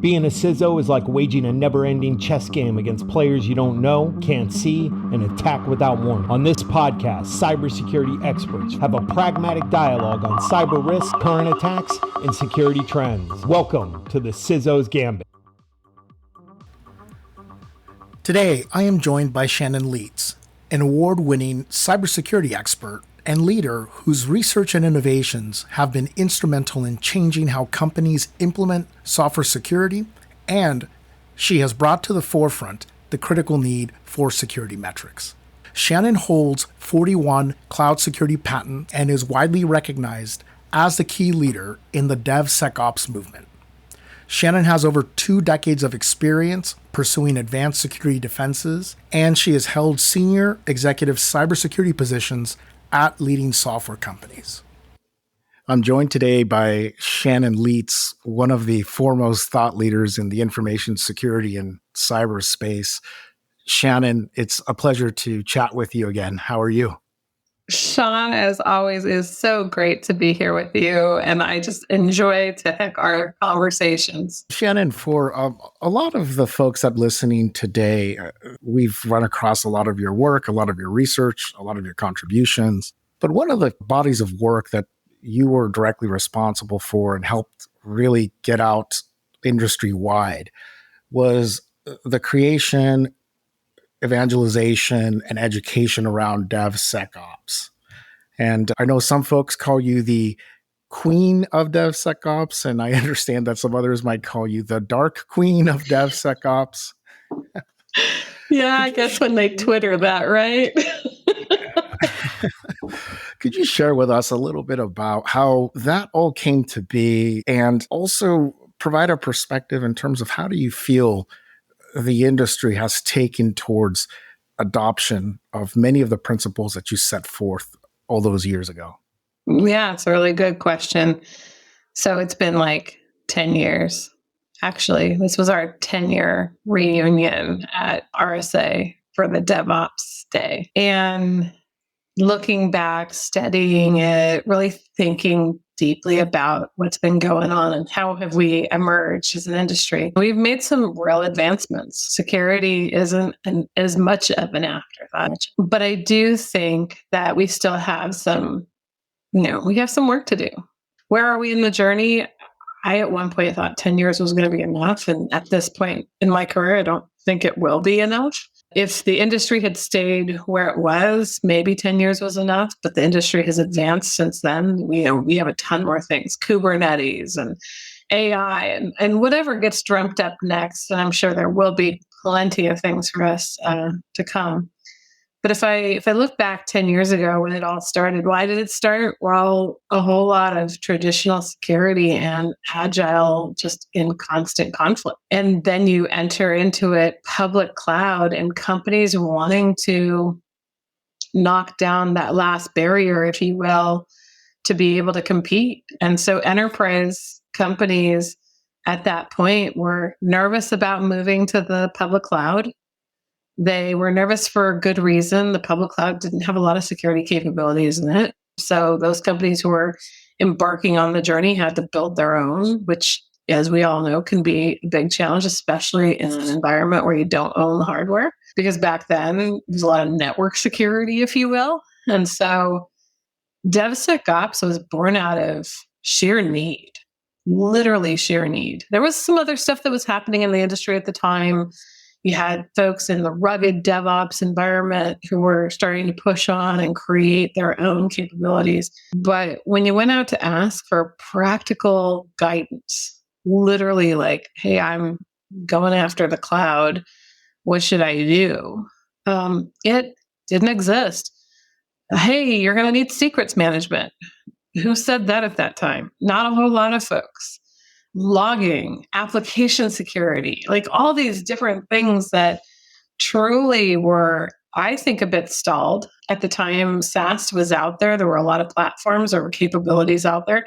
Being a CISO is like waging a never-ending chess game against players you don't know, can't see, and attack without warning. On this podcast, cybersecurity experts have a pragmatic dialogue on cyber risk, current attacks, and security trends. Welcome to the CISO's Gambit. Today, I am joined by Shannon Lietz, an award-winning cybersecurity expert and leader whose research and innovations have been instrumental in changing how companies implement software security, and she has brought to the forefront the critical need for security metrics. Shannon holds 41 cloud security patents and is widely recognized as the key leader in the DevSecOps movement. Shannon has over 2 decades of experience pursuing advanced security defenses, and she has held senior executive cybersecurity positions at leading software companies. I'm joined today by Shannon Lietz, one of the foremost thought leaders in the information security and cyberspace. Shannon, it's a pleasure to chat with you again. How are you? Sean, as always, is so great to be here with you, and I just enjoy our conversations. Shannon, for a lot of the folks that are listening today, we've run across a lot of your work, a lot of your research, a lot of your contributions. But one of the bodies of work that you were directly responsible for and helped really get out industry-wide was the creation, evangelization, and education around DevSecOps. And I know some folks call you the queen of DevSecOps, and I understand that some others might call you the dark queen of DevSecOps. Yeah, I guess when they Twitter that, right? Could you share with us a little bit about how that all came to be, and also provide a perspective in terms of how do you feel the industry has taken towards adoption of many of the principles that you set forth all those years ago? Yeah, it's a really good question. So it's been like 10 years. Actually, this was our 10-year reunion at RSA for the DevOps Day. And looking back, studying it, really thinking deeply about what's been going on and how have we emerged as an industry. We've made some real advancements. Security isn't as much of an afterthought, but I do think that we still have we have some work to do. Where are we in the journey? I at one point thought 10 years was going to be enough. And at this point in my career, I don't think it will be enough. If the industry had stayed where it was, maybe 10 years was enough, but the industry has advanced since then. We have a ton more things, Kubernetes and AI and whatever gets dreamt up next. And I'm sure there will be plenty of things for us to come. But if I look back 10 years ago when it all started, why did it start? Well, a whole lot of traditional security and agile just in constant conflict. And then you enter into it, public cloud and companies wanting to knock down that last barrier, if you will, to be able to compete. And so enterprise companies at that point were nervous about moving to the public cloud. They were nervous for a good reason. The public cloud didn't have a lot of security capabilities in it. So those companies who were embarking on the journey had to build their own, which, as we all know, can be a big challenge, especially in an environment where you don't own the hardware. Because back then, there's a lot of network security, if you will. And so DevSecOps was born out of sheer need, literally sheer need. There was some other stuff that was happening in the industry at the time. You had folks in the rugged DevOps environment who were starting to push on and create their own capabilities. But when you went out to ask for practical guidance, literally like, hey, I'm going after the cloud, what should I do? It didn't exist. Hey, you're going to need secrets management. Who said that at that time? Not a whole lot of folks. Logging, application security, like all these different things that truly were, I think, a bit stalled. At the time SaaS was out there, there were a lot of platforms, there were capabilities out there,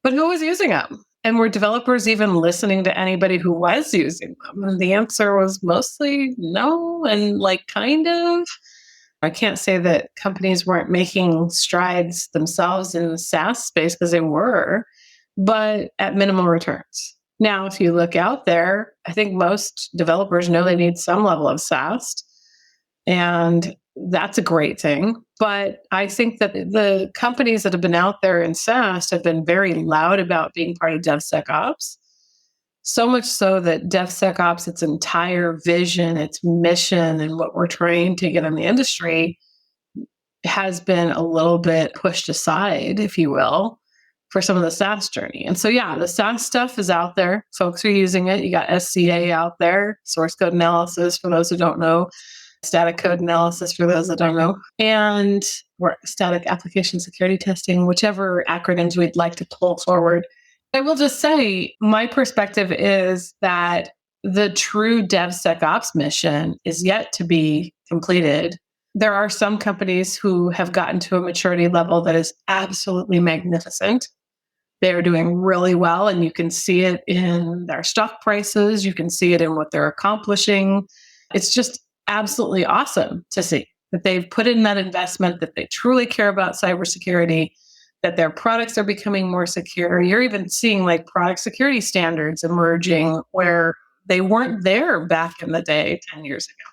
but who was using them? And were developers even listening to anybody who was using them? And the answer was mostly no, and kind of. I can't say that companies weren't making strides themselves in the SaaS space, because they were, but at minimal returns. Now, if you look out there, I think most developers know they need some level of SAST, and that's a great thing. But I think that the companies that have been out there in SAST have been very loud about being part of DevSecOps. So much so that DevSecOps, its entire vision, its mission, and what we're trying to get in the industry has been a little bit pushed aside, if you will, for some of the SaaS journey. And so, yeah, the SaaS stuff is out there. Folks are using it. You got SCA out there, source code analysis for those who don't know, static code analysis for those that don't know, and static application security testing, whichever acronyms we'd like to pull forward. I will just say my perspective is that the true DevSecOps mission is yet to be completed. There are some companies who have gotten to a maturity level that is absolutely magnificent. They're doing really well, and you can see it in their stock prices. You can see it in what they're accomplishing. It's just absolutely awesome to see that they've put in that investment, that they truly care about cybersecurity, that their products are becoming more secure. You're even seeing like product security standards emerging where they weren't there back in the day 10 years ago.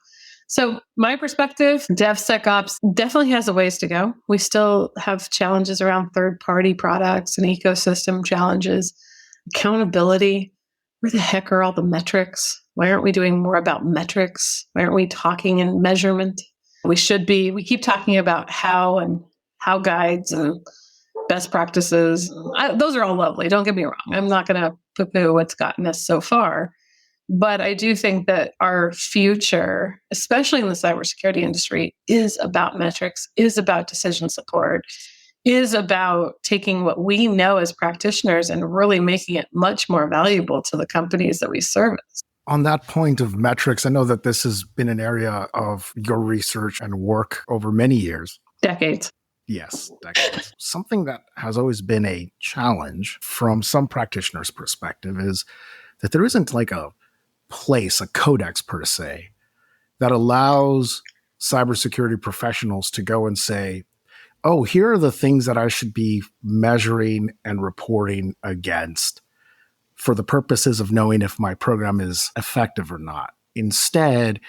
So my perspective, DevSecOps definitely has a ways to go. We still have challenges around third-party products and ecosystem challenges, accountability. Where the heck are all the metrics? Why aren't we doing more about metrics? Why aren't we talking in measurement? We should be. We keep talking about how and how guides and best practices. Those are all lovely. Don't get me wrong. I'm not going to poo-poo what's gotten us so far. But I do think that our future, especially in the cybersecurity industry, is about metrics, is about decision support, is about taking what we know as practitioners and really making it much more valuable to the companies that we service. On that point of metrics, I know that this has been an area of your research and work over many years. Decades. Yes, decades. Something that has always been a challenge from some practitioners' perspective is that there isn't like a place, a codex per se, that allows cybersecurity professionals to go and say, oh, here are the things that I should be measuring and reporting against for the purposes of knowing if my program is effective or not. Instead,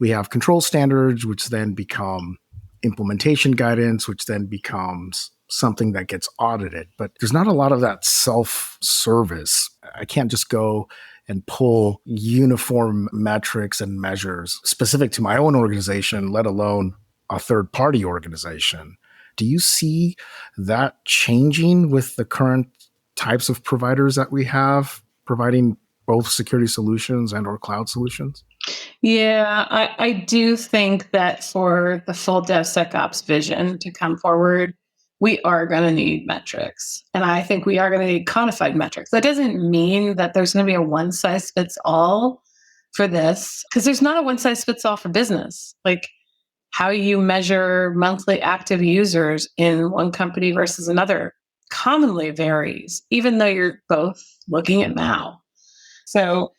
we have control standards, which then become implementation guidance, which then becomes something that gets audited. But there's not a lot of that self-service. I can't just go and pull uniform metrics and measures specific to my own organization, let alone a third-party organization. Do you see that changing with the current types of providers that we have, providing both security solutions and or cloud solutions? Yeah, I do think that for the full DevSecOps vision to come forward, we are going to need metrics. And I think we are going to need codified metrics. That doesn't mean that there's going to be a one-size-fits-all for this, because there's not a one-size-fits-all for business. Like how you measure monthly active users in one company versus another commonly varies, even though you're both looking at MAU. So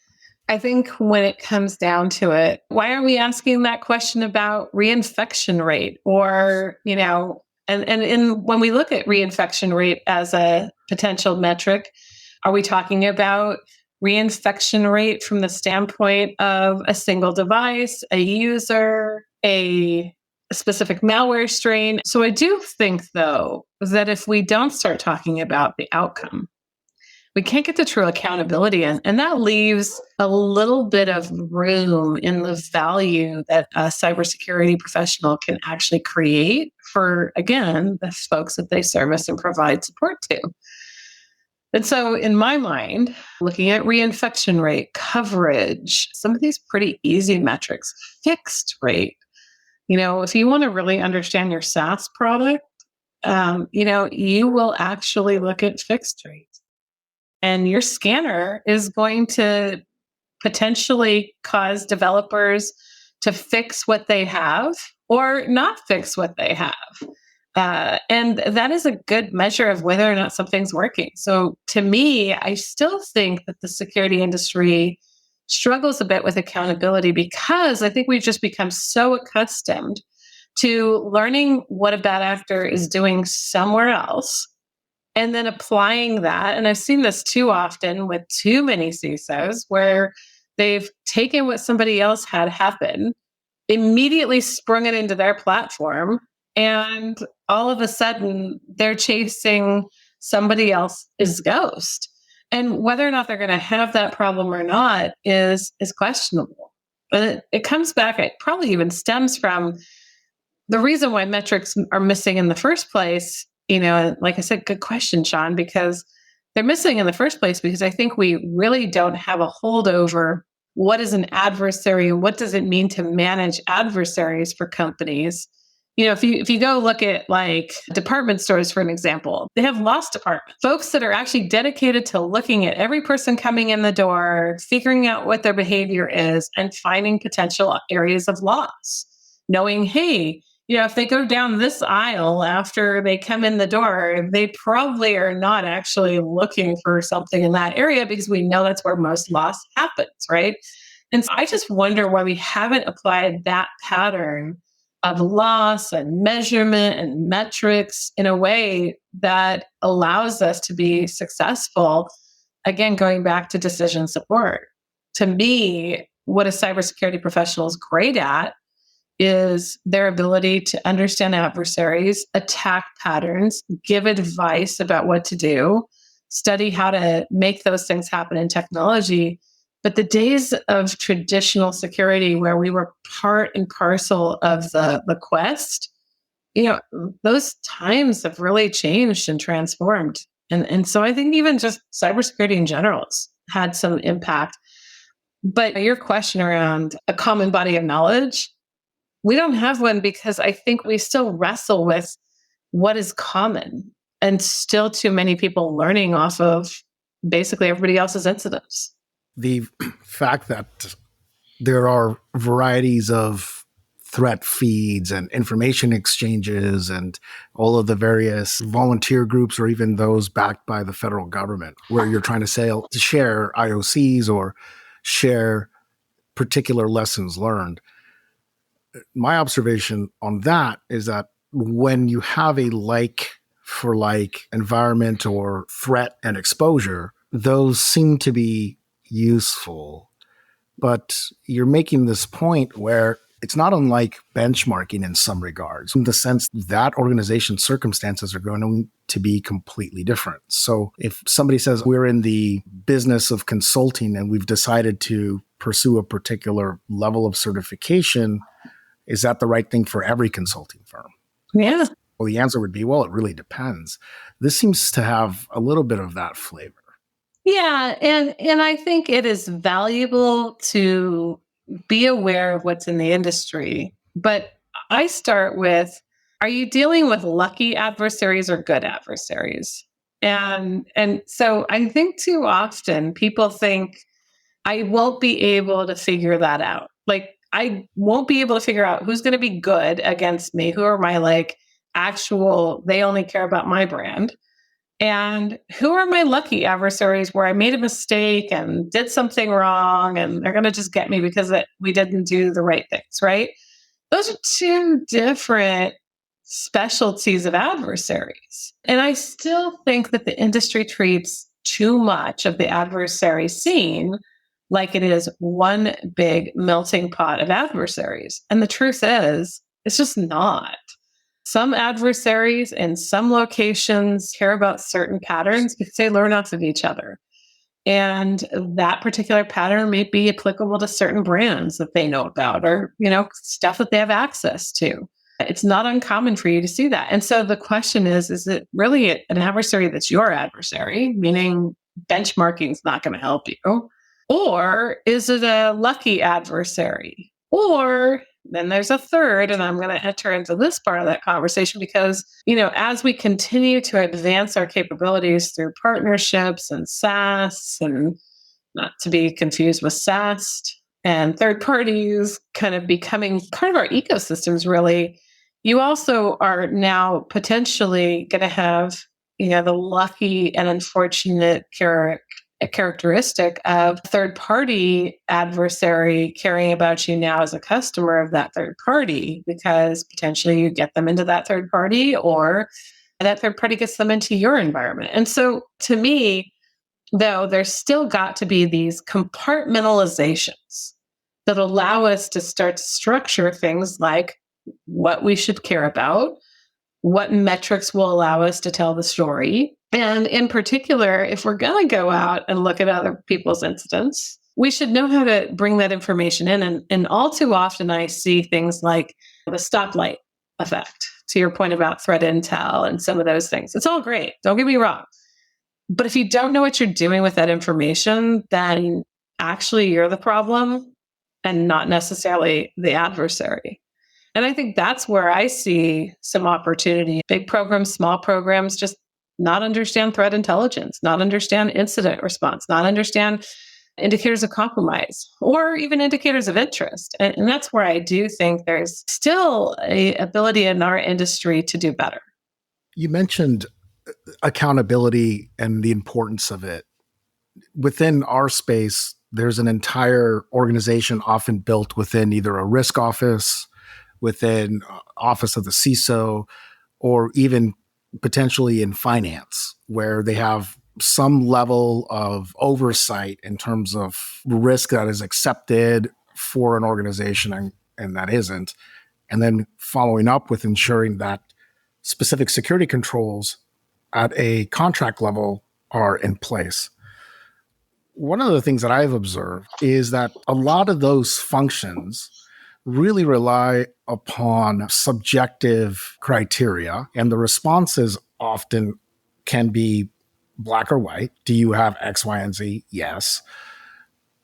I think when it comes down to it, why are we asking that question about reinfection rate or, and when we look at reinfection rate as a potential metric, are we talking about reinfection rate from the standpoint of a single device, a user, a specific malware strain? So I do think, though, that if we don't start talking about the outcome, we can't get to true accountability. And that leaves a little bit of room in the value that a cybersecurity professional can actually create for, again, the folks that they service and provide support to. And so in my mind, looking at reinfection rate, coverage, some of these pretty easy metrics, fixed rate, if you want to really understand your SaaS product, you will actually look at fixed rate. And your scanner is going to potentially cause developers to fix what they have or not fix what they have. And that is a good measure of whether or not something's working. So to me, I still think that the security industry struggles a bit with accountability because I think we've just become so accustomed to learning what a bad actor is doing somewhere else and then applying that. And I've seen this too often with too many CISOs where they've taken what somebody else had happen, immediately sprung it into their platform, and all of a sudden they're chasing somebody else's ghost. And whether or not they're going to have that problem or not is questionable. But it comes back, it probably even stems from the reason why metrics are missing in the first place. Like I said, good question, Sean, because they're missing in the first place because I think we really don't have a hold over what is an adversary and what does it mean to manage adversaries for companies. If you go look at like department stores, for an example, they have loss departments, folks that are actually dedicated to looking at every person coming in the door, figuring out what their behavior is, and finding potential areas of loss. Knowing, hey, if they go down this aisle after they come in the door, they probably are not actually looking for something in that area because we know that's where most loss happens, right? And so I just wonder why we haven't applied that pattern of loss and measurement and metrics in a way that allows us to be successful. Again, going back to decision support. To me, what a cybersecurity professional is great at is their ability to understand adversaries, attack patterns, give advice about what to do, study how to make those things happen in technology. But the days of traditional security where we were part and parcel of the quest, those times have really changed and transformed. And so I think even just cybersecurity in general has had some impact. But your question around a common body of knowledge, we don't have one because I think we still wrestle with what is common and still too many people learning off of basically everybody else's incidents. The fact that there are varieties of threat feeds and information exchanges and all of the various volunteer groups or even those backed by the federal government where you're trying to share IOCs or share particular lessons learned. My observation on that is that when you have a like for like environment or threat and exposure, those seem to be useful. But you're making this point where it's not unlike benchmarking in some regards, in the sense that organization's circumstances are going to be completely different. So if somebody says we're in the business of consulting and we've decided to pursue a particular level of certification, is that the right thing for every consulting firm? Yeah. Well, the answer would be, well, it really depends. This seems to have a little bit of that flavor. Yeah. And I think it is valuable to be aware of what's in the industry. But I start with, are you dealing with lucky adversaries or good adversaries? And so I think too often people think, I won't be able to figure that out. Like, I won't be able to figure out who's going to be good against me. Who are my actual, they only care about my brand. And who are my lucky adversaries where I made a mistake and did something wrong and they're going to just get me because we didn't do the right things, right? Those are two different specialties of adversaries. And I still think that the industry treats too much of the adversary scene like it is one big melting pot of adversaries. And the truth is, it's just not. Some adversaries in some locations care about certain patterns because they learn off of each other. And that particular pattern may be applicable to certain brands that they know about or, stuff that they have access to. It's not uncommon for you to see that. And so the question is it really an adversary that's your adversary, meaning benchmarking is not going to help you? Or is it a lucky adversary? Or then there's a third, and I'm going to enter into this part of that conversation because, as we continue to advance our capabilities through partnerships and SaaS, and not to be confused with SaaS and third parties kind of becoming part of our ecosystems, really, you also are now potentially going to have, the lucky and unfortunate characteristic of third-party adversary caring about you now as a customer of that third party, because potentially you get them into that third party, or that third party gets them into your environment. And so to me, though, there's still got to be these compartmentalizations that allow us to start to structure things like what we should care about, what metrics will allow us to tell the story. And in particular, if we're going to go out and look at other people's incidents, we should know how to bring that information in. And all too often, I see things like the stoplight effect, to your point about threat intel and some of those things. It's all great. Don't get me wrong. But if you don't know what you're doing with that information, then actually you're the problem and not necessarily the adversary. And I think that's where I see some opportunity. Big programs, small programs, just not understand threat intelligence, not understand incident response, not understand indicators of compromise, or even indicators of interest. And that's where I do think there's still an ability in our industry to do better. You mentioned accountability and the importance of it. Within our space, there's an entire organization often built within either a risk office, within office of the CISO, or even potentially in finance, where they have some level of oversight in terms of risk that is accepted for an organization and that isn't, and then following up with ensuring that specific security controls at a contract level are in place. One of the things that I've observed is that a lot of those functions really rely upon subjective criteria, and the responses often can be black or white. Do you have X, Y, and Z? Yes.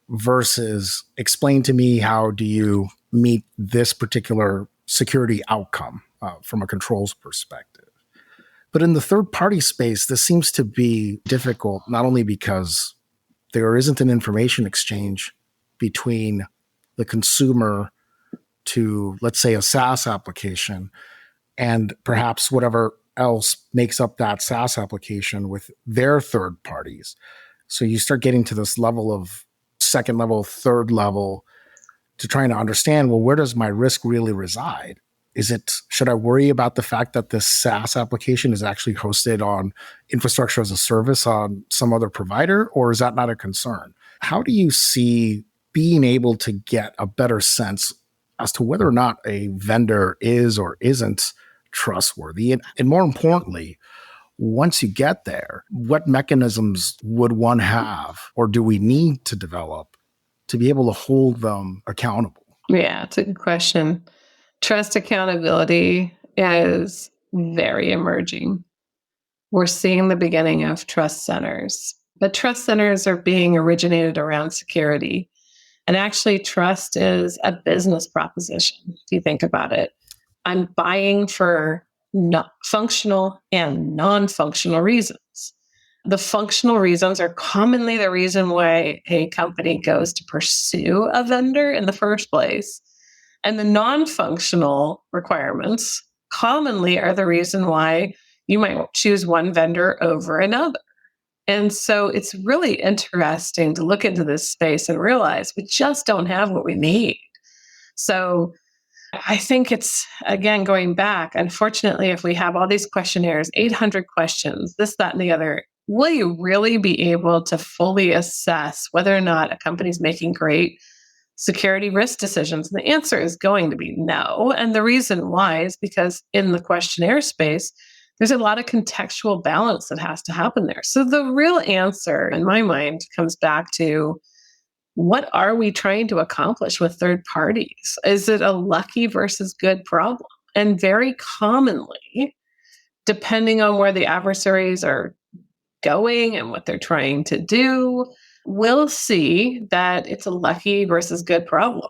Versus explain to me, how do you meet this particular security outcome from a controls perspective? But in the third-party space, this seems to be difficult, not only because there isn't an information exchange between the consumer to, let's say, a SaaS application and perhaps whatever else makes up that SaaS application with their third parties. So you start getting to this level of second level, third level to trying to understand, well, where does my risk really reside? Should I worry about the fact that this SaaS application is actually hosted on infrastructure as a service on some other provider, or is that not a concern? How do you see being able to get a better sense as to whether or not a vendor is or isn't trustworthy? And more importantly, once you get there, what mechanisms would one have, or do we need to develop to be able to hold them accountable? Yeah, it's a good question. Trust accountability is very emerging. We're seeing the beginning of trust centers, but trust centers are being originated around security. And actually, trust is a business proposition, if you think about it. I'm buying for functional and non-functional reasons. The functional reasons are commonly the reason why a company goes to pursue a vendor in the first place. And the non-functional requirements commonly are the reason why you might choose one vendor over another. And so it's really interesting to look into this space and realize we just don't have what we need. So I think it's, again, going back, unfortunately, if we have all these questionnaires, 800 questions, this, that, and the other, will you really be able to fully assess whether or not a company's making great security risk decisions? And the answer is going to be no. And the reason why is because in the questionnaire space, there's a lot of contextual balance that has to happen there. So the real answer, in my mind, comes back to, what are we trying to accomplish with third parties? Is it a lucky versus good problem? And very commonly, depending on where the adversaries are going and what they're trying to do, we'll see that it's a lucky versus good problem.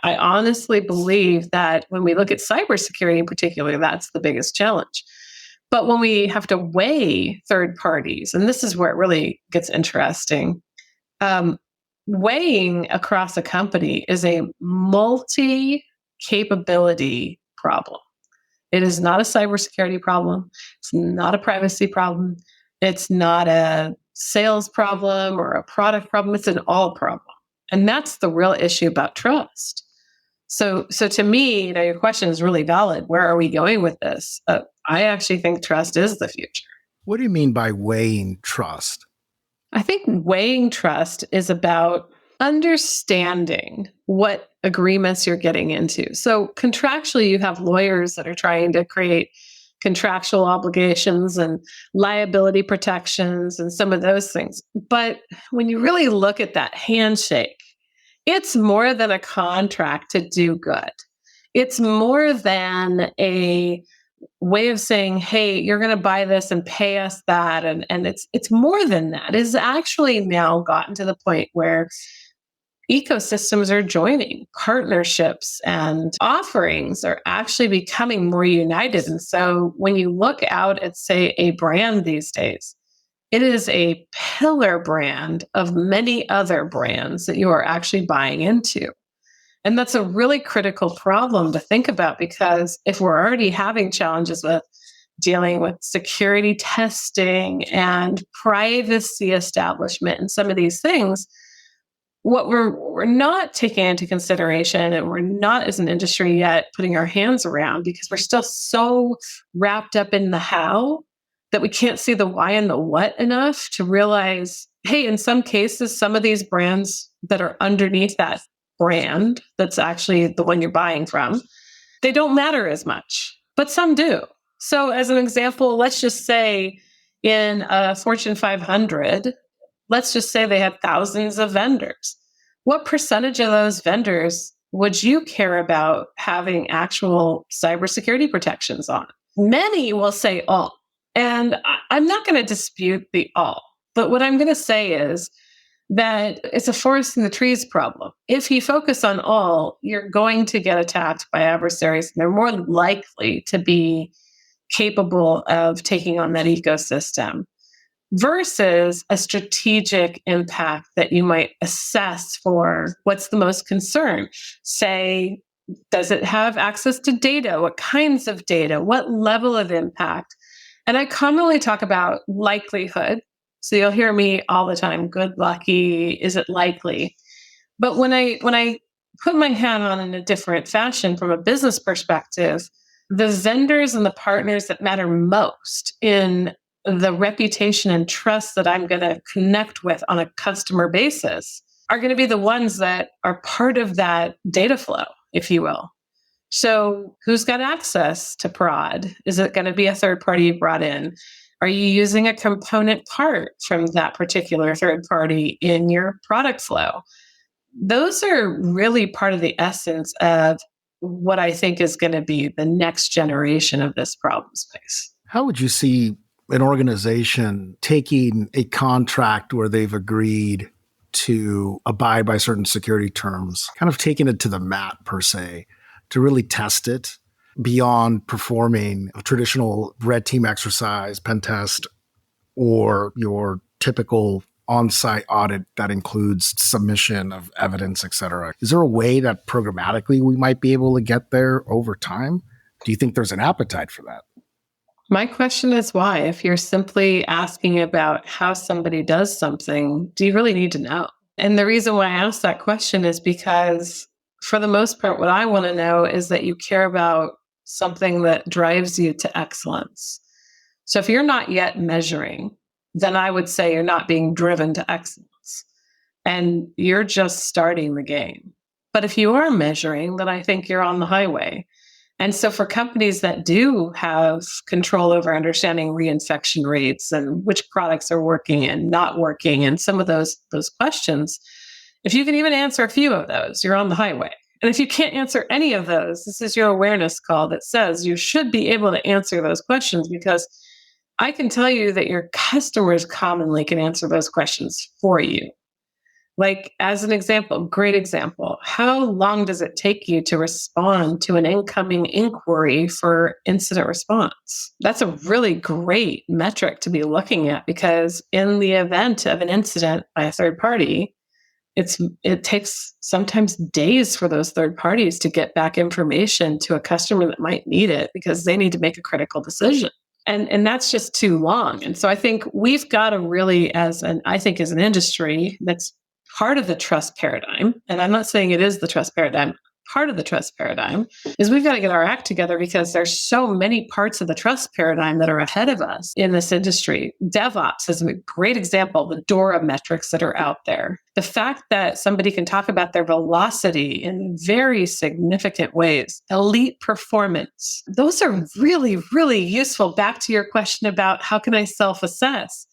I honestly believe that when we look at cybersecurity in particular, that's the biggest challenge. But when we have to weigh third parties, and this is where it really gets interesting, weighing across a company is a multi-capability problem. It is not a cybersecurity problem. It's not a privacy problem. It's not a sales problem or a product problem. It's an all problem. And that's the real issue about trust. So to me, your question is really valid. Where are we going with this? I actually think trust is the future. What do you mean by weighing trust? I think weighing trust is about understanding what agreements you're getting into. So contractually, you have lawyers that are trying to create contractual obligations and liability protections and some of those things. But when you really look at that handshake, it's more than a contract to do good. It's more than a way of saying, hey, you're going to buy this and pay us that. And it's more than that. It's actually now gotten to the point where ecosystems are joining, partnerships and offerings are actually becoming more united. And so when you look out at, say, a brand these days, it is a pillar brand of many other brands that you are actually buying into. And that's a really critical problem to think about, because if we're already having challenges with dealing with security testing and privacy establishment and some of these things, what we're not taking into consideration, and we're not as an industry yet putting our hands around, because we're still so wrapped up in the how that we can't see the why and the what enough to realize, hey, in some cases, some of these brands that are underneath that brand, that's actually the one you're buying from, they don't matter as much, but some do. So as an example, let's just say in a Fortune 500, let's just say they have thousands of vendors. What percentage of those vendors would you care about having actual cybersecurity protections on? Many will say all. And I'm not going to dispute the all. But what I'm going to say is that it's a forest in the trees problem. If you focus on all, you're going to get attacked by adversaries. And they're more likely to be capable of taking on that ecosystem, versus a strategic impact that you might assess for what's the most concern. Say, does it have access to data? What kinds of data? What level of impact? And I commonly talk about likelihood. So you'll hear me all the time, good, lucky, is it likely? But when I put my hat on in a different fashion from a business perspective, the vendors and the partners that matter most in the reputation and trust that I'm going to connect with on a customer basis are going to be the ones that are part of that data flow, if you will. So who's got access to prod? Is it going to be a third party you brought in? Are you using a component part from that particular third party in your product flow? Those are really part of the essence of what I think is going to be the next generation of this problem space. How would you see an organization taking a contract where they've agreed to abide by certain security terms, kind of taking it to the mat per se, to really test it beyond performing a traditional red team exercise, pen test, or your typical on-site audit that includes submission of evidence, et cetera? Is there a way that programmatically we might be able to get there over time? Do you think there's an appetite for that? My question is why? If you're simply asking about how somebody does something, do you really need to know? And the reason why I ask that question is because, for the most part, what I want to know is that you care about something that drives you to excellence. So if you're not yet measuring, then I would say you're not being driven to excellence and you're just starting the game. But if you are measuring, then I think you're on the highway. And so for companies that do have control over understanding reinfection rates and which products are working and not working and some of those questions, if you can even answer a few of those, you're on the highway. And if you can't answer any of those, this is your awareness call that says you should be able to answer those questions, because I can tell you that your customers commonly can answer those questions for you. Like, as an example, great example, how long does it take you to respond to an incoming inquiry for incident response? That's a really great metric to be looking at, because in the event of an incident by a third party, it takes sometimes days for those third parties to get back information to a customer that might need it because they need to make a critical decision. And that's just too long. And so I think we've got to really, as an industry that's part of the trust paradigm, and I'm not saying it is the trust paradigm, part of the trust paradigm, is we've got to get our act together because there's so many parts of the trust paradigm that are ahead of us in this industry. DevOps is a great example of the DORA metrics that are out there. The fact that somebody can talk about their velocity in very significant ways, elite performance, those are really, really useful. Back to your question about how can I self-assess?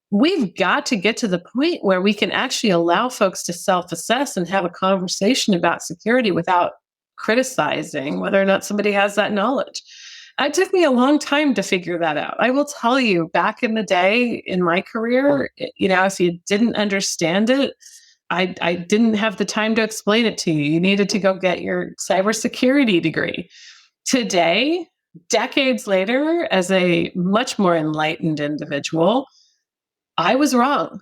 We've got to get to the point where we can actually allow folks to self-assess and have a conversation about security without criticizing whether or not somebody has that knowledge. It took me a long time to figure that out. I will tell you, back in the day in my career, if you didn't understand it, I didn't have the time to explain it to you. You needed to go get your cybersecurity degree. Today, decades later, as a much more enlightened individual, I was wrong.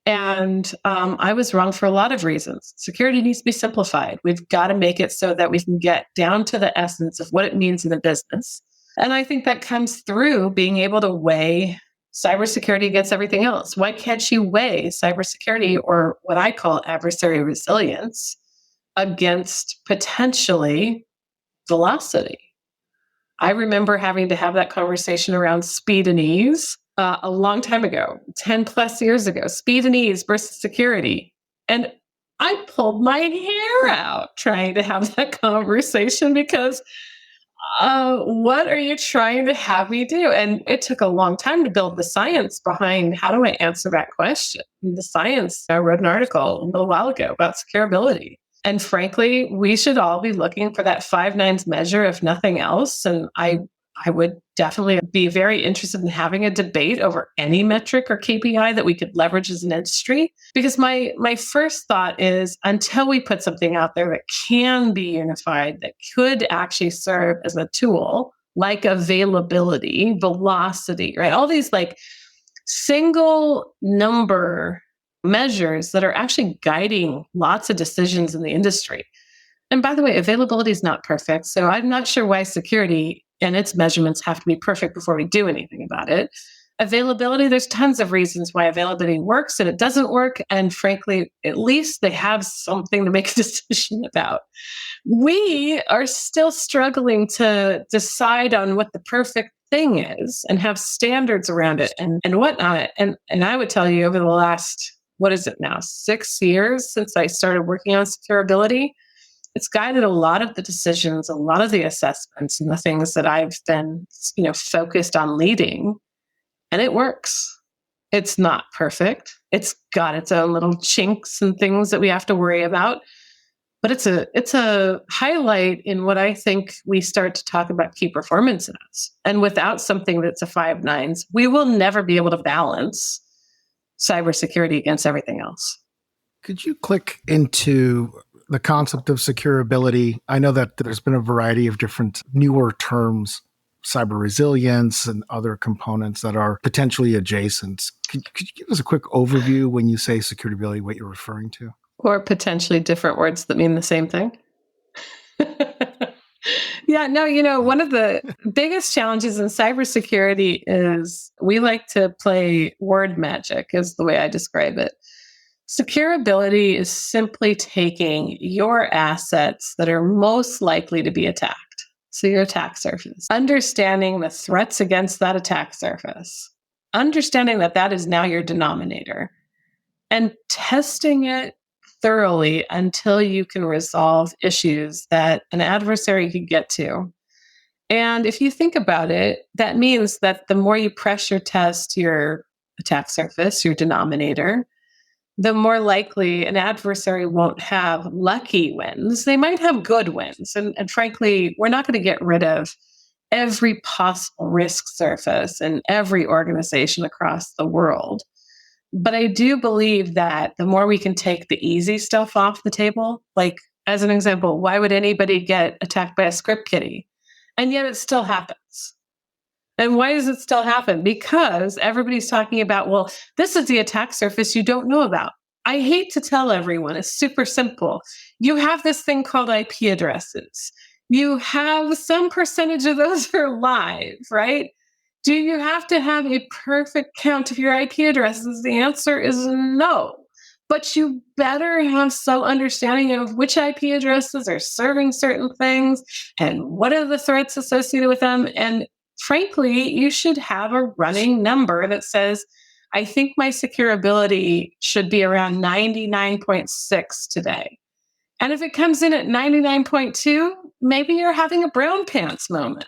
And I was wrong for a lot of reasons. Security needs to be simplified. We've got to make it so that we can get down to the essence of what it means in a business. And I think that comes through being able to weigh cybersecurity against everything else. Why can't you weigh cybersecurity, or what I call adversary resilience, against potentially velocity? I remember having to have that conversation around speed and ease a long time ago, 10 plus years ago, speed and ease versus security. And I pulled my hair out trying to have that conversation because what are you trying to have me do? And it took a long time to build the science behind how do I answer that question. And the science, I wrote an article a little while ago about securability. And frankly, we should all be looking for that 5 nines measure, if nothing else. And I would definitely be very interested in having a debate over any metric or KPI that we could leverage as an industry. Because my first thought is, until we put something out there that can be unified, that could actually serve as a tool, like availability, velocity, right? All these like single number measures that are actually guiding lots of decisions in the industry. And by the way, availability is not perfect. So I'm not sure why security and its measurements have to be perfect before we do anything about it. Availability, there's tons of reasons why availability works and it doesn't work. And frankly, at least they have something to make a decision about. We are still struggling to decide on what the perfect thing is and have standards around it and whatnot. And I would tell you, over the last, 6 years since I started working on securability, it's guided a lot of the decisions, a lot of the assessments, and the things that I've been, focused on leading. And it works. It's not perfect. It's got its own little chinks and things that we have to worry about. But it's a highlight in what I think we start to talk about key performance as. And without something that's a 5 nines, we will never be able to balance cybersecurity against everything else. Could you click into the concept of securability? I know that there's been a variety of different newer terms, cyber resilience and other components that are potentially adjacent. Could you give us a quick overview when you say securability, what you're referring to? Or potentially different words that mean the same thing? Yeah, no, one of the biggest challenges in cybersecurity is we like to play word magic, is the way I describe it. Securability is simply taking your assets that are most likely to be attacked. So your attack surface, understanding the threats against that attack surface, understanding that that is now your denominator, and testing it thoroughly until you can resolve issues that an adversary could get to. And if you think about it, that means that the more you pressure test your attack surface, your denominator, the more likely an adversary won't have lucky wins. They might have good wins. And frankly, we're not going to get rid of every possible risk surface in every organization across the world. But I do believe that the more we can take the easy stuff off the table, like as an example, why would anybody get attacked by a script kiddie? And yet it still happens. And why does it still happen? Because everybody's talking about, well, this is the attack surface you don't know about. I hate to tell everyone, it's super simple. You have this thing called IP addresses. You have some percentage of those are live, right? Do you have to have a perfect count of your IP addresses? The answer is no. But you better have some understanding of which IP addresses are serving certain things and what are the threats associated with them. And frankly, you should have a running number that says, I think my securability should be around 99.6 today. And if it comes in at 99.2, maybe you're having a brown pants moment.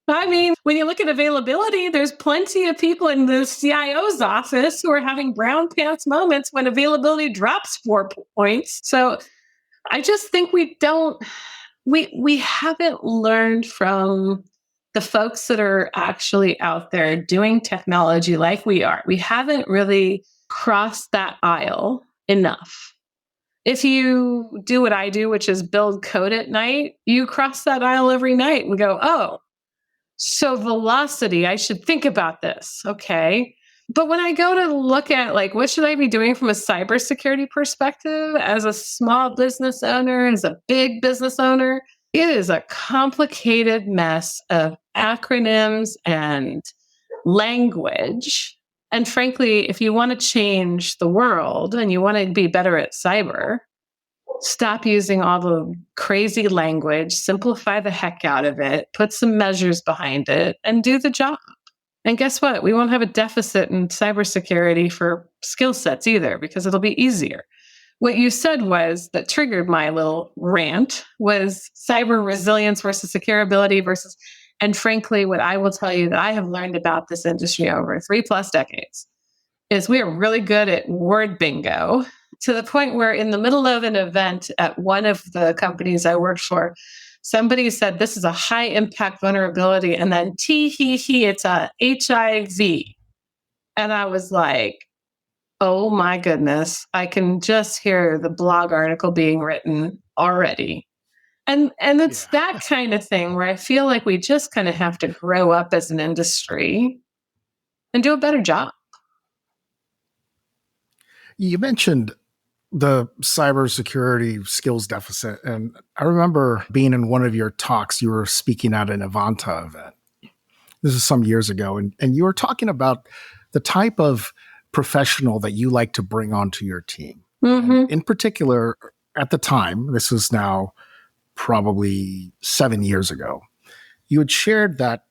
I mean, when you look at availability, there's plenty of people in the CIO's office who are having brown pants moments when availability drops 4 points. So I just think we haven't learned from the folks that are actually out there doing technology like we are. We haven't really crossed that aisle enough. If you do what I do, which is build code at night, you cross that aisle every night and go, oh, so velocity, I should think about this. Okay. But when I go to look at what should I be doing from a cybersecurity perspective as a small business owner, as a big business owner, it is a complicated mess of acronyms and language. And frankly, if you want to change the world and you want to be better at cyber, stop using all the crazy language, simplify the heck out of it, put some measures behind it, and do the job. And guess what? We won't have a deficit in cybersecurity for skill sets either, because it'll be easier. What you said was that triggered my little rant was cyber resilience versus securability versus, and frankly, what I will tell you that I have learned about this industry over 3+ decades is we are really good at word bingo, to the point where in the middle of an event at one of the companies I worked for, somebody said, this is a high impact vulnerability. And then it's a HIV. And I was like, oh my goodness, I can just hear the blog article being written already. And it's that kind of thing where I feel like we just kind of have to grow up as an industry and do a better job. You mentioned the cybersecurity skills deficit. And I remember being in one of your talks, you were speaking at an Avanta event. This is some years ago. And you were talking about the type of professional that you like to bring onto your team. Mm-hmm. In particular, at the time, this is now probably 7 years ago, you had shared that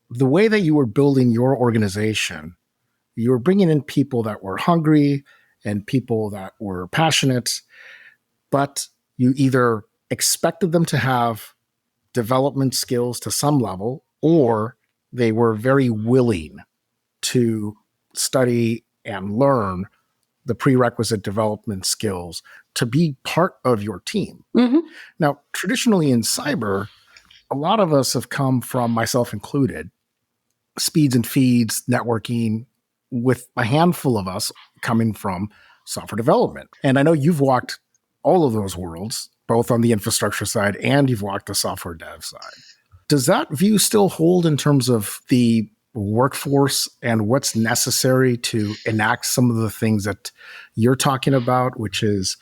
the way that you were building your organization, you were bringing in people that were hungry and people that were passionate, but you either expected them to have development skills to some level, or they were very willing to study and learn the prerequisite development skills to be part of your team. Mm-hmm. Now, traditionally in cyber, a lot of us have come from, myself included, speeds and feeds, networking, with a handful of us coming from software development. And I know you've walked all of those worlds, both on the infrastructure side and you've walked the software dev side. Does that view still hold in terms of the workforce and what's necessary to enact some of the things that you're talking about, which is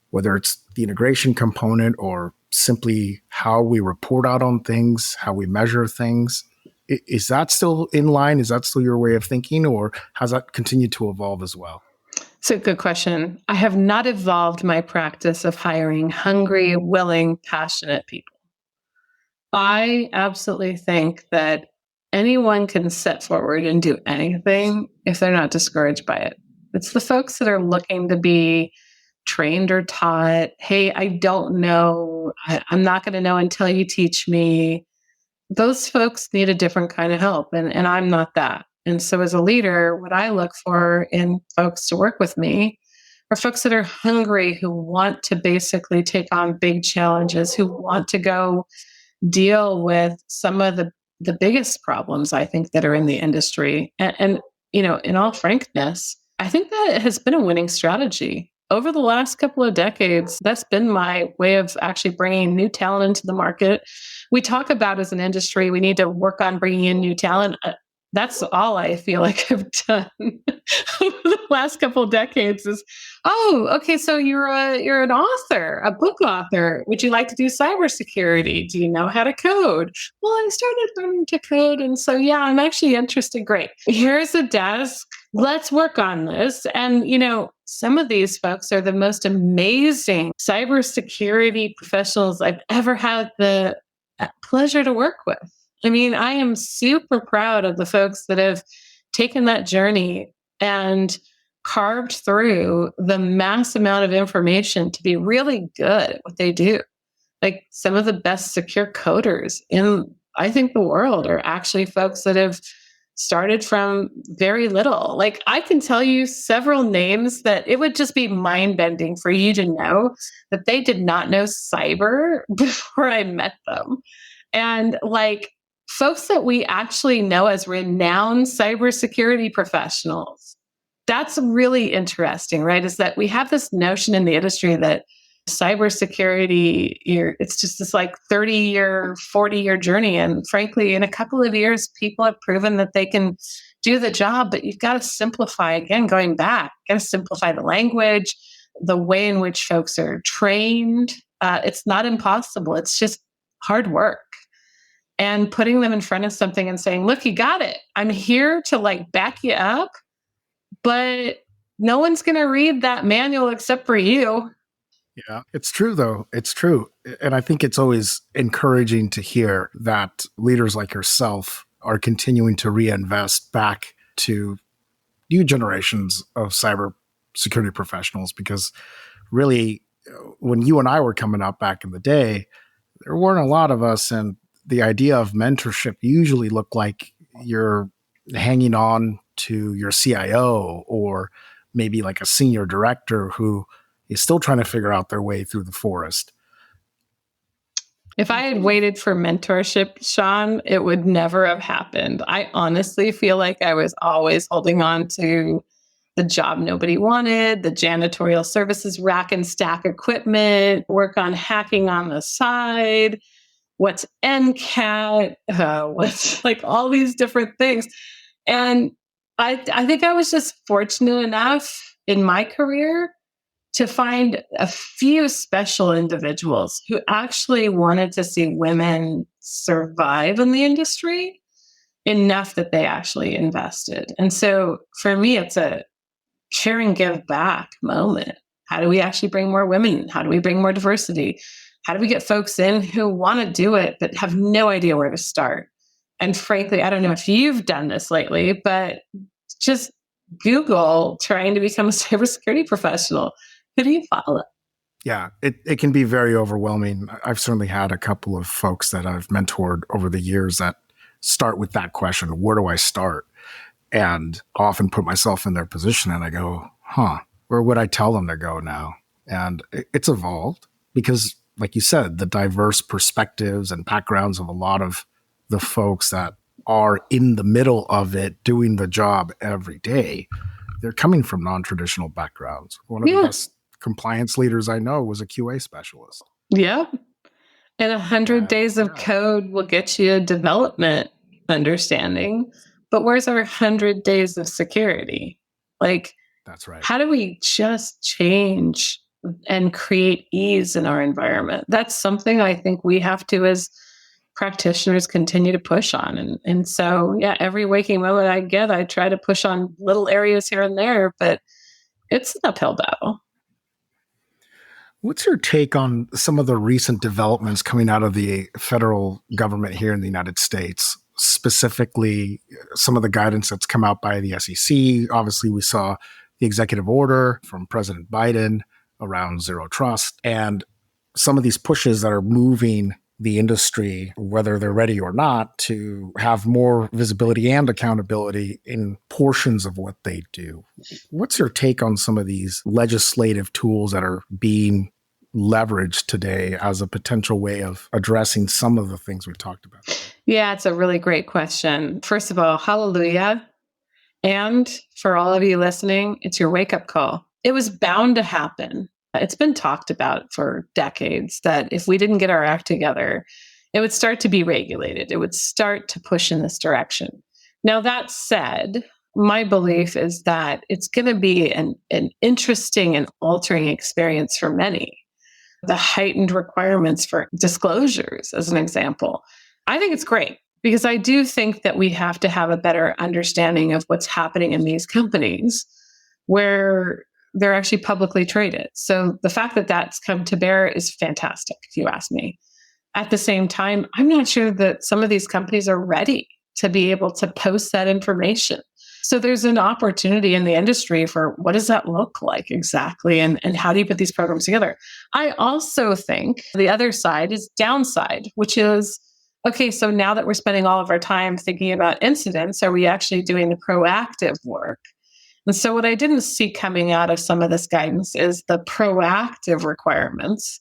whether it's the integration component or simply how we report out on things, how we measure things? Is that still in line? Is that still your way of thinking, or has that continued to evolve as well? It's a good question. I have not evolved my practice of hiring hungry, willing, passionate people. I absolutely think that anyone can step forward and do anything if they're not discouraged by it. It's the folks that are looking to be trained or taught. Hey, I don't know. I'm not going to know until you teach me. Those folks need a different kind of help, and I'm not that. And so as a leader, what I look for in folks to work with me are folks that are hungry, who want to basically take on big challenges, who want to go deal with some of the biggest problems, I think, that are in the industry. And you know, in all frankness, I think that has been a winning strategy. Over the last couple of decades, that's been my way of actually bringing new talent into the market. We talk about as an industry, we need to work on bringing in new talent. That's all I feel like I've done over the last couple of decades is, oh, okay, so you're an author, a book author. Would you like to do cybersecurity? Do you know how to code? Well, I started learning to code. And so, yeah, I'm actually interested. Great. Here's a desk. let's work on this. And, some of these folks are the most amazing cybersecurity professionals I've ever had the pleasure to work with. I mean, I am super proud of the folks that have taken that journey and carved through the mass amount of information to be really good at what they do. Like some of the best secure coders in, I think, the world are actually folks that have started from very little. Like I can tell you several names that it would just be mind bending for you to know that they did not know cyber before I met them. And like folks that we actually know as renowned cybersecurity professionals. That's really interesting, right? Is that we have this notion in the industry that cybersecurity, it's just this like 30-year, 40-year journey. And frankly, in a couple of years, people have proven that they can do the job, but you've got to simplify, again, going back, got to simplify the language, the way in which folks are trained. It's not impossible. It's just hard work. And putting them in front of something and saying, look, you got it. I'm here to like back you up, but no one's going to read that manual except for you. Yeah, it's true, though. It's true. And I think it's always encouraging to hear that leaders like yourself are continuing to reinvest back to new generations of cybersecurity professionals, because really, when you and I were coming up back in the day, there weren't a lot of us, and the idea of mentorship usually looked like you're hanging on to your CIO or maybe like a senior director who is still trying to figure out their way through the forest. If I had waited for mentorship, Sean, it would never have happened. I honestly feel like I was always holding on to the job nobody wanted, the janitorial services, rack and stack equipment, work on hacking on the side, what's NCAT, what's like all these different things. And I think I was just fortunate enough in my career to find a few special individuals who actually wanted to see women survive in the industry enough that they actually invested. And so for me, it's a share and give back moment. How do we actually bring more women? How do we bring more diversity? How do we get folks in who want to do it but have no idea where to start? And frankly, I don't know if you've done this lately, but just Google trying to become a cybersecurity professional. Who do you follow? Yeah, it can be very overwhelming. I've certainly had a couple of folks that I've mentored over the years that start with that question, where do I start? And often put myself in their position and I go, where would I tell them to go now? And it's evolved because, like you said, the diverse perspectives and backgrounds of a lot of the folks that are in the middle of it doing the job every day, they're coming from non-traditional backgrounds. One of the best compliance leaders I know was a QA specialist. Yeah. And 100 days of code will get you a development understanding. But where's our 100 days of security? Like, that's right. How do we just change and create ease in our environment? That's something I think we have to, as practitioners, continue to push on. And so, every waking moment I get, I try to push on little areas here and there, but it's an uphill battle. What's your take on some of the recent developments coming out of the federal government here in the United States, specifically some of the guidance that's come out by the SEC? Obviously, we saw the executive order from President Biden around zero trust, and some of these pushes that are moving the industry, whether they're ready or not, to have more visibility and accountability in portions of what they do. What's your take on some of these legislative tools that are being leveraged today as a potential way of addressing some of the things we talked about? Yeah, it's a really great question. First of all, hallelujah. And for all of you listening, it's your wake-up call. It was bound to happen. It's been talked about for decades that if we didn't get our act together, it would start to be regulated. It would start to push in this direction. Now, that said, my belief is that it's going to be an interesting and altering experience for many. The heightened requirements for disclosures, as an example. I think it's great. Because I do think that we have to have a better understanding of what's happening in these companies where they're actually publicly traded. So the fact that that's come to bear is fantastic, if you ask me. At the same time, I'm not sure that some of these companies are ready to be able to post that information. So there's an opportunity in the industry for what does that look like exactly? And how do you put these programs together? I also think the other side is downside, which is, okay, so now that we're spending all of our time thinking about incidents, are we actually doing the proactive work? And so what I didn't see coming out of some of this guidance is the proactive requirements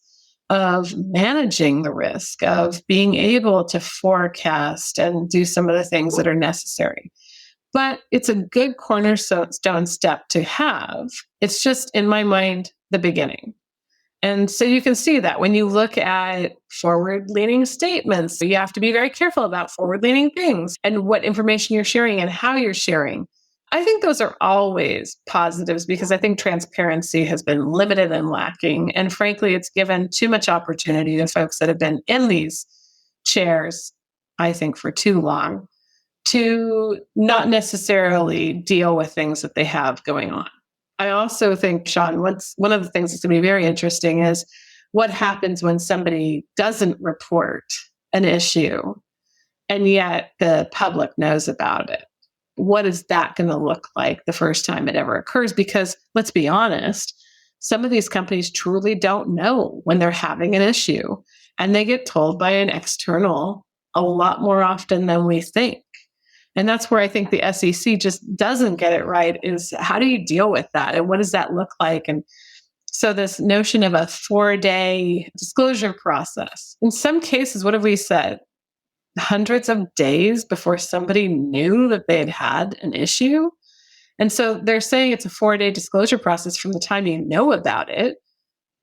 of managing the risk, of being able to forecast and do some of the things that are necessary. But it's a good cornerstone step to have. It's just, in my mind, the beginning. And so you can see that when you look at forward-leaning statements, you have to be very careful about forward-leaning things and what information you're sharing and how you're sharing. I think those are always positives because I think transparency has been limited and lacking. And frankly, it's given too much opportunity to folks that have been in these chairs, I think, for too long, to not necessarily deal with things that they have going on. I also think, Sean, one of the things that's going to be very interesting is what happens when somebody doesn't report an issue and yet the public knows about it. What is that going to look like the first time it ever occurs? Because let's be honest, some of these companies truly don't know when they're having an issue, and they get told by an external a lot more often than we think. And that's where I think the SEC just doesn't get it right, is how do you deal with that? And what does that look like? And so this notion of a 4-day disclosure process, in some cases, what have we said? Hundreds of days before somebody knew that they had an issue. And so they're saying it's a 4-day disclosure process from the time you know about it.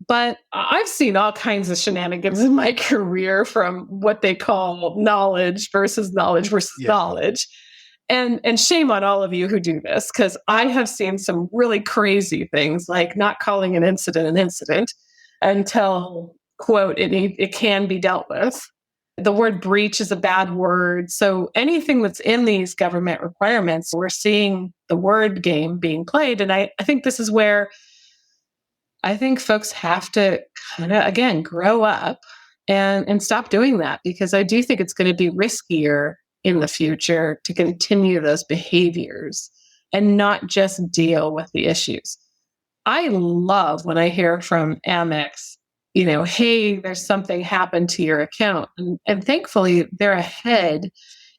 But I've seen all kinds of shenanigans in my career, from what they call knowledge versus knowledge. And shame on all of you who do this, because I have seen some really crazy things, like not calling an incident until, quote, it can be dealt with. The word breach is a bad word. So anything that's in these government requirements, we're seeing the word game being played. And I think this is where I think folks have to kind of, again, grow up and stop doing that, because I do think it's going to be riskier in the future to continue those behaviors and not just deal with the issues. I love when I hear from Amex, hey, there's something happened to your account. And thankfully, they're ahead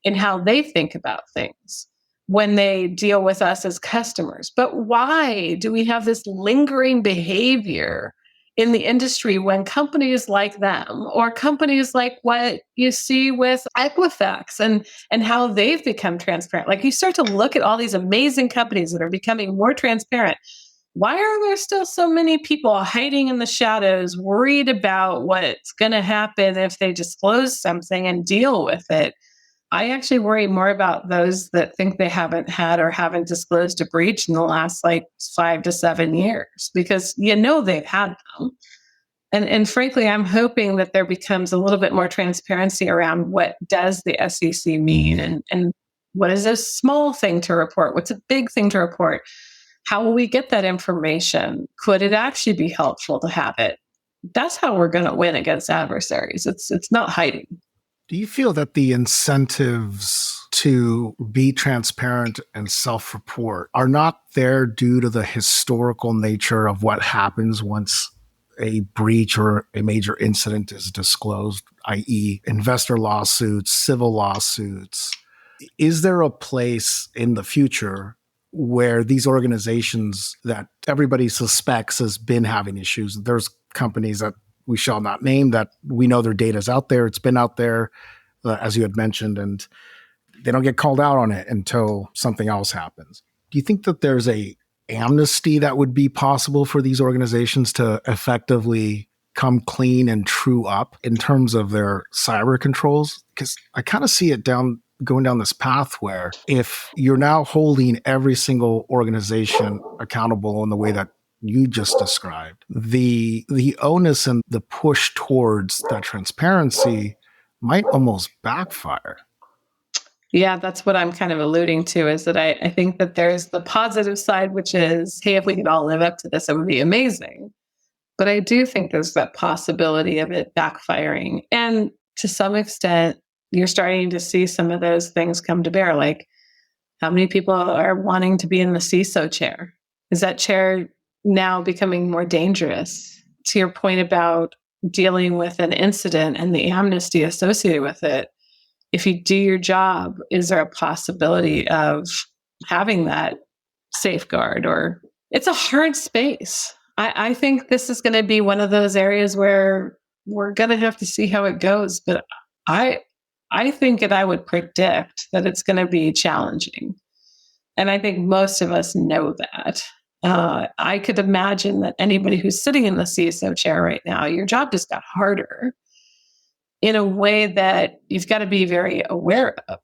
in how they think about things when they deal with us as customers. But why do we have this lingering behavior in the industry when companies like them, or companies like what you see with Equifax and how they've become transparent? Like, you start to look at all these amazing companies that are becoming more transparent. Why are there still so many people hiding in the shadows, worried about what's going to happen if they disclose something and deal with it? I actually worry more about those that think they haven't had or haven't disclosed a breach in the last 5 to 7 years, because they've had them. And frankly, I'm hoping that there becomes a little bit more transparency around what does the SEC mean, and what is a small thing to report? What's a big thing to report? How will we get that information? Could it actually be helpful to have it? That's how we're going to win against adversaries. It's not hiding. Do you feel that the incentives to be transparent and self-report are not there due to the historical nature of what happens once a breach or a major incident is disclosed, i.e. investor lawsuits, civil lawsuits? Is there a place in the future where these organizations that everybody suspects has been having issues, there's companies that we shall not name that we know their data is out there, it's been out there, as you had mentioned, and they don't get called out on it until something else happens. Do you think that there's a amnesty that would be possible for these organizations to effectively come clean and true up in terms of their cyber controls? Because I kind of see it going down this path where if you're now holding every single organization accountable in the way that you just described, the onus and the push towards that transparency might almost backfire. Yeah, that's what I'm kind of alluding to, is that I think that there's the positive side, which is, hey, if we could all live up to this, it would be amazing. But I do think there's that possibility of it backfiring. And to some extent, you're starting to see some of those things come to bear. Like, how many people are wanting to be in the CISO chair? Is that chair now becoming more dangerous? To your point about dealing with an incident and the amnesty associated with it, if you do your job, is there a possibility of having that safeguard? Or it's a hard space. I think this is going to be one of those areas where we're going to have to see how it goes. But I think that I would predict that it's going to be challenging. And I think most of us know that. I could imagine that anybody who's sitting in the CISO chair right now, your job just got harder in a way that you've got to be very aware of.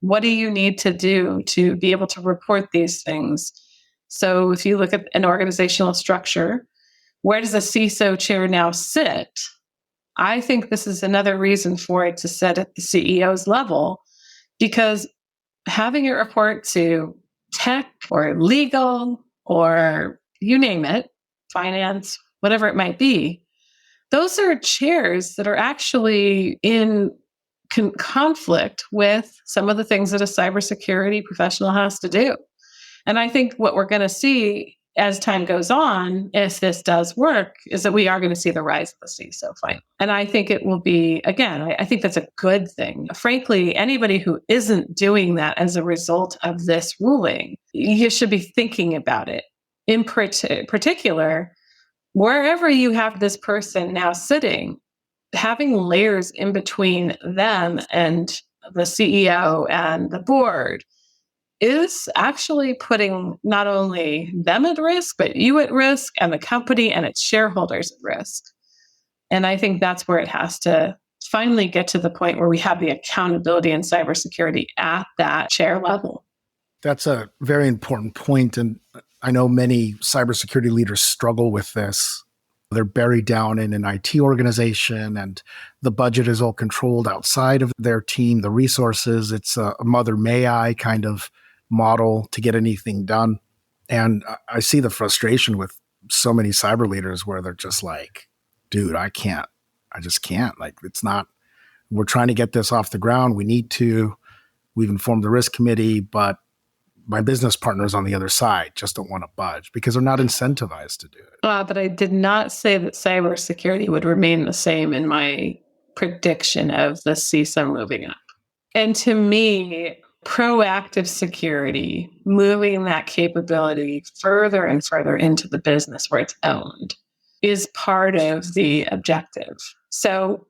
What do you need to do to be able to report these things? So if you look at an organizational structure, where does the CISO chair now sit? I think this is another reason for it to sit at the CEO's level, because having it report to tech or legal or you name it, finance, whatever it might be, those are chairs that are actually in conflict with some of the things that a cybersecurity professional has to do. And I think what we're going to see as time goes on, if this does work, is that we are going to see the rise of the CISO finally. And I think it will be, again, I think that's a good thing. Frankly, anybody who isn't doing that as a result of this ruling, you should be thinking about it. In particular, wherever you have this person now sitting, having layers in between them and the CEO and the board is actually putting not only them at risk, but you at risk and the company and its shareholders at risk. And I think that's where it has to finally get to the point where we have the accountability in cybersecurity at that chair level. That's a very important point. And I know many cybersecurity leaders struggle with this. They're buried down in an IT organization and the budget is all controlled outside of their team, the resources. It's a mother may I kind of model to get anything done. And I see the frustration with so many cyber leaders where they're just like, dude, I just can't. Like, it's not, we're trying to get this off the ground. We've informed the risk committee, but my business partners on the other side just don't want to budge because they're not incentivized to do it. But I did not say that cybersecurity would remain the same in my prediction of the CISO moving up. And to me, proactive security, moving that capability further and further into the business where it's owned, is part of the objective. So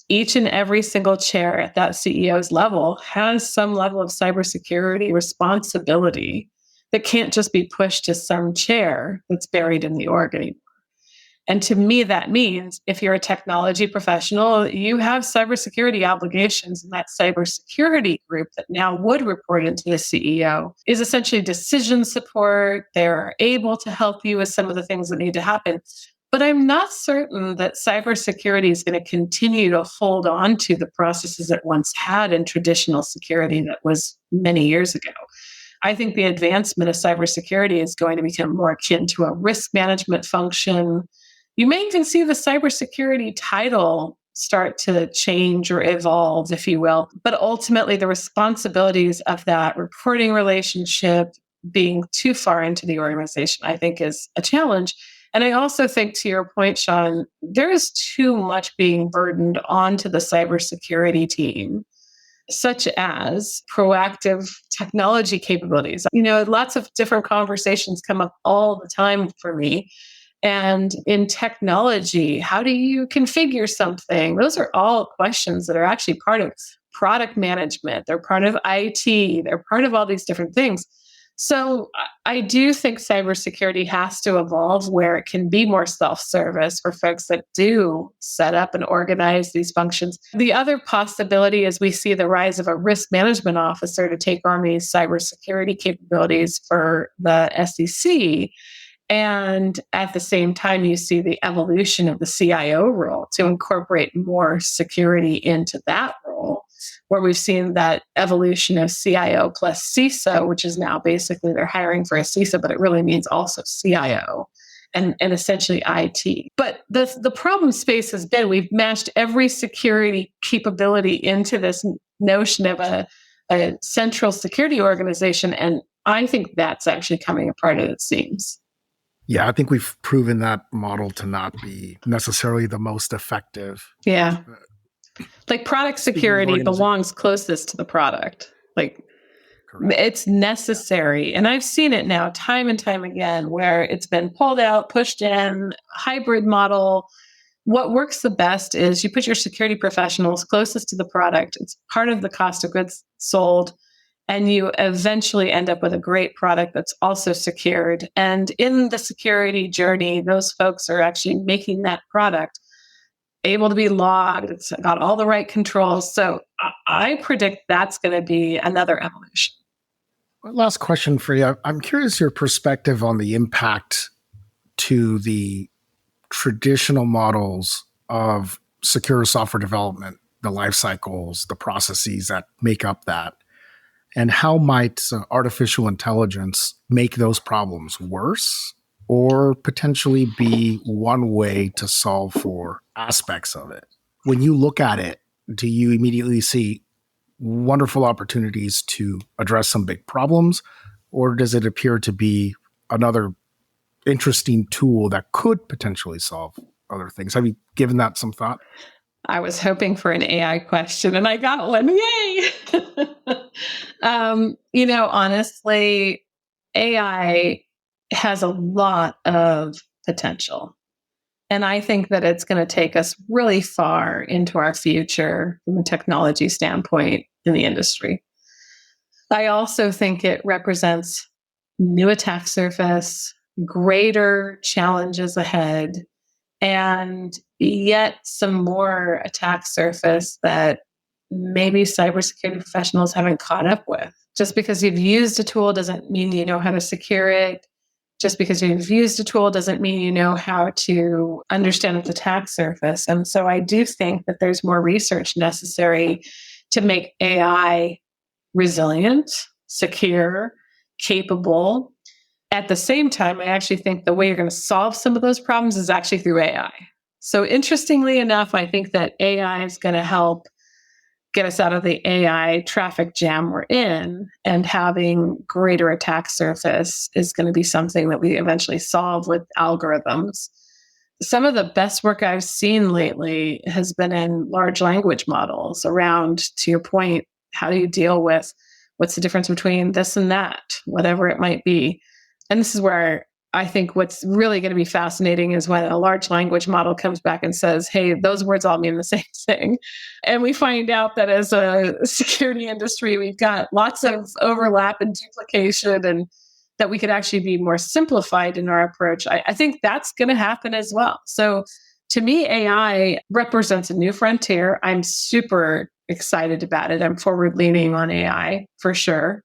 each and every single chair at that CEO's level has some level of cybersecurity responsibility that can't just be pushed to some chair that's buried in the org anymore. And to me, that means if you're a technology professional, you have cybersecurity obligations, and that cybersecurity group that now would report into the CEO is essentially decision support. They're able to help you with some of the things that need to happen. But I'm not certain that cybersecurity is going to continue to hold on to the processes it once had in traditional security that was many years ago. I think the advancement of cybersecurity is going to become more akin to a risk management function. You may even see the cybersecurity title start to change or evolve, if you will. But ultimately, the responsibilities of that reporting relationship being too far into the organization, I think, is a challenge. And I also think, to your point, Sean, there is too much being burdened onto the cybersecurity team, such as proactive technology capabilities. Lots of different conversations come up all the time for me. And in technology, how do you configure something? Those are all questions that are actually part of product management. They're part of IT. They're part of all these different things. So I do think cybersecurity has to evolve where it can be more self-service for folks that do set up and organize these functions. The other possibility is we see the rise of a risk management officer to take on these cybersecurity capabilities for the SEC. And at the same time, you see the evolution of the CIO role to incorporate more security into that role. where we've seen that evolution of CIO plus CISO, which is now basically they're hiring for a CISO, but it really means also CIO and essentially IT. But the problem space has been we've mashed every security capability into this notion of a central security organization. And I think that's actually coming apart as it seems. Yeah, I think we've proven that model to not be necessarily the most effective. Yeah. Like product security belongs closest to the product. Like correct. It's necessary. And I've seen it now time and time again where it's been pulled out, pushed in, hybrid model. What works the best is you put your security professionals closest to the product. It's part of the cost of goods sold. And you eventually end up with a great product that's also secured. And in the security journey, those folks are actually making that product able to be logged. It's got all the right controls. So I predict that's going to be another evolution. Last question for you. I'm curious your perspective on the impact to the traditional models of secure software development, the life cycles, the processes that make up that. And how might artificial intelligence make those problems worse or potentially be one way to solve for aspects of it? When you look at it, do you immediately see wonderful opportunities to address some big problems, or does it appear to be another interesting tool that could potentially solve other things? Have you given that some thought? I was hoping for an AI question and I got one. Yay! Honestly, AI has a lot of potential. And I think that it's going to take us really far into our future from a technology standpoint in the industry. I also think it represents new attack surface, greater challenges ahead, and yet some more attack surface that maybe cybersecurity professionals haven't caught up with. Just because you've used a tool doesn't mean you know how to secure it. Just because you've used a tool doesn't mean you know how to understand its attack surface. And so I do think that there's more research necessary to make AI resilient, secure, capable. At the same time, I actually think the way you're going to solve some of those problems is actually through AI. So interestingly enough, I think that AI is going to help get us out of the AI traffic jam we're in, and having greater attack surface is going to be something that we eventually solve with algorithms. Some of the best work I've seen lately has been in large language models around, to your point, how do you deal with what's the difference between this and that, whatever it might be. And this is where I think what's really going to be fascinating is when a large language model comes back and says, hey, those words all mean the same thing. And we find out that as a security industry, we've got lots of overlap and duplication, and that we could actually be more simplified in our approach. I think that's going to happen as well. So to me, AI represents a new frontier. I'm super excited about it. I'm forward leaning on AI for sure.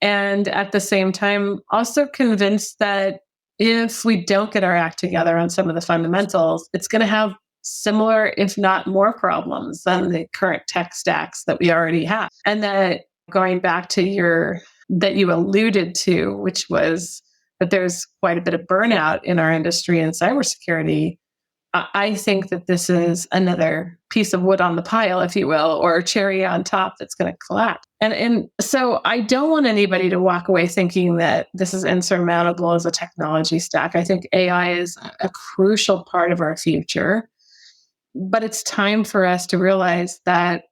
And at the same time, also convinced that if we don't get our act together on some of the fundamentals, it's going to have similar, if not more problems than the current tech stacks that we already have. And that going back to that you alluded to, which was that there's quite a bit of burnout in our industry in cybersecurity. I think that this is another piece of wood on the pile, if you will, or cherry on top that's going to collapse. And so I don't want anybody to walk away thinking that this is insurmountable as a technology stack. I think AI is a crucial part of our future, but it's time for us to realize that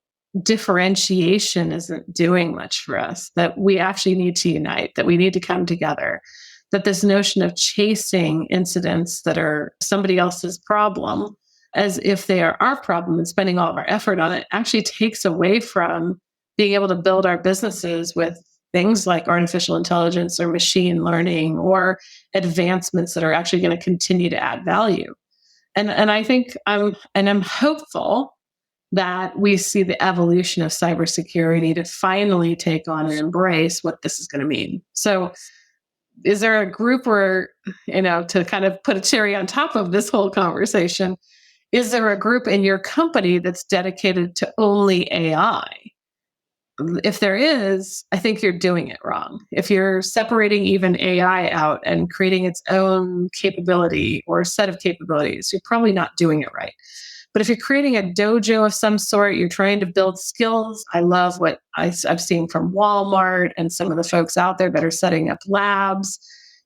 differentiation isn't doing much for us, that we actually need to unite, that we need to come together. That this notion of chasing incidents that are somebody else's problem as if they are our problem and spending all of our effort on it actually takes away from being able to build our businesses with things like artificial intelligence or machine learning or advancements that are actually going to continue to add value. And I think I'm hopeful that we see the evolution of cybersecurity to finally take on and embrace what this is going to mean. So is there a group where, to kind of put a cherry on top of this whole conversation, Is there a group in your company that's dedicated to only AI? If there is, I think you're doing it wrong. If you're separating even AI out and creating its own capability or set of capabilities, you're probably not doing it right. But if you're creating a dojo of some sort, you're trying to build skills. I love what I've seen from Walmart and some of the folks out there that are setting up labs.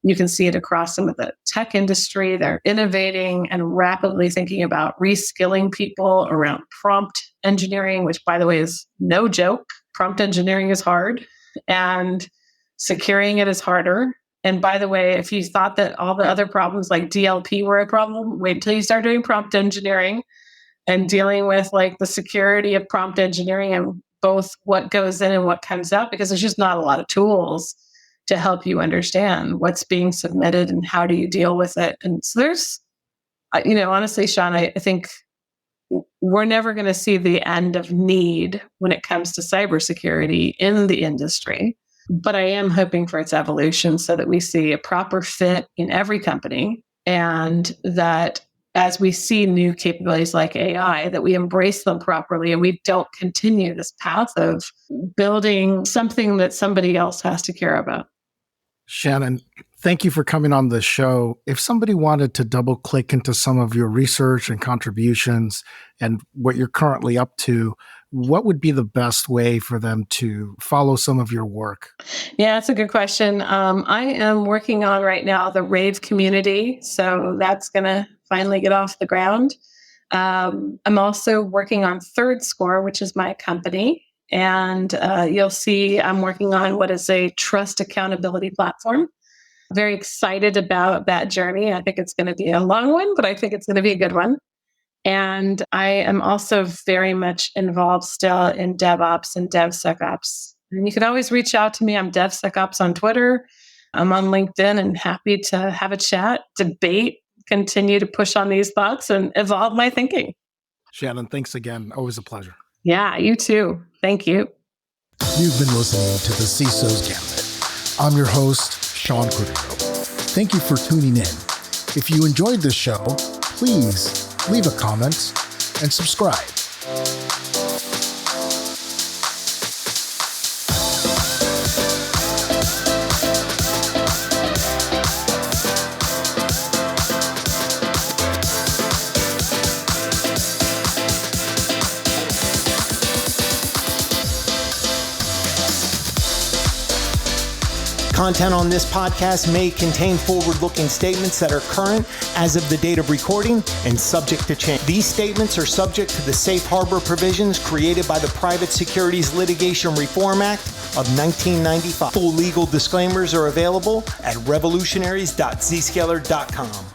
You can see it across some of the tech industry. They're innovating and rapidly thinking about reskilling people around prompt engineering, which, by the way, is no joke. Prompt engineering is hard and securing it is harder. And by the way, if you thought that all the other problems like DLP were a problem, wait until you start doing prompt engineering and dealing with like the security of prompt engineering and both what goes in and what comes out, because there's just not a lot of tools to help you understand what's being submitted and how do you deal with it. And so there's, honestly, Sean, I think we're never going to see the end of need when it comes to cybersecurity in the industry. But I am hoping for its evolution so that we see a proper fit in every company, and that as we see new capabilities like AI, that we embrace them properly and we don't continue this path of building something that somebody else has to care about. Shannon, thank you for coming on the show. If somebody wanted to double click into some of your research and contributions and what you're currently up to, what would be the best way for them to follow some of your work? Yeah, that's a good question. I am working on right now the Rave community. So that's going to finally get off the ground. I'm also working on Third Score, which is my company. And you'll see I'm working on what is a trust accountability platform. Very excited about that journey. I think it's going to be a long one, but I think it's going to be a good one. And I am also very much involved still in DevOps and DevSecOps. And you can always reach out to me. I'm DevSecOps on Twitter. I'm on LinkedIn and happy to have a chat, debate, continue to push on these thoughts and evolve my thinking. Shannon, thanks again. Always a pleasure. Yeah, you too. Thank you. You've been listening to the CISO's Gambit. I'm your host, Sean Cordero. Thank you for tuning in. If you enjoyed this show, please leave a comment and subscribe. Content on this podcast may contain forward-looking statements that are current as of the date of recording and subject to change. These statements are subject to the safe harbor provisions created by the Private Securities Litigation Reform Act of 1995. Full legal disclaimers are available at revolutionaries.zscaler.com.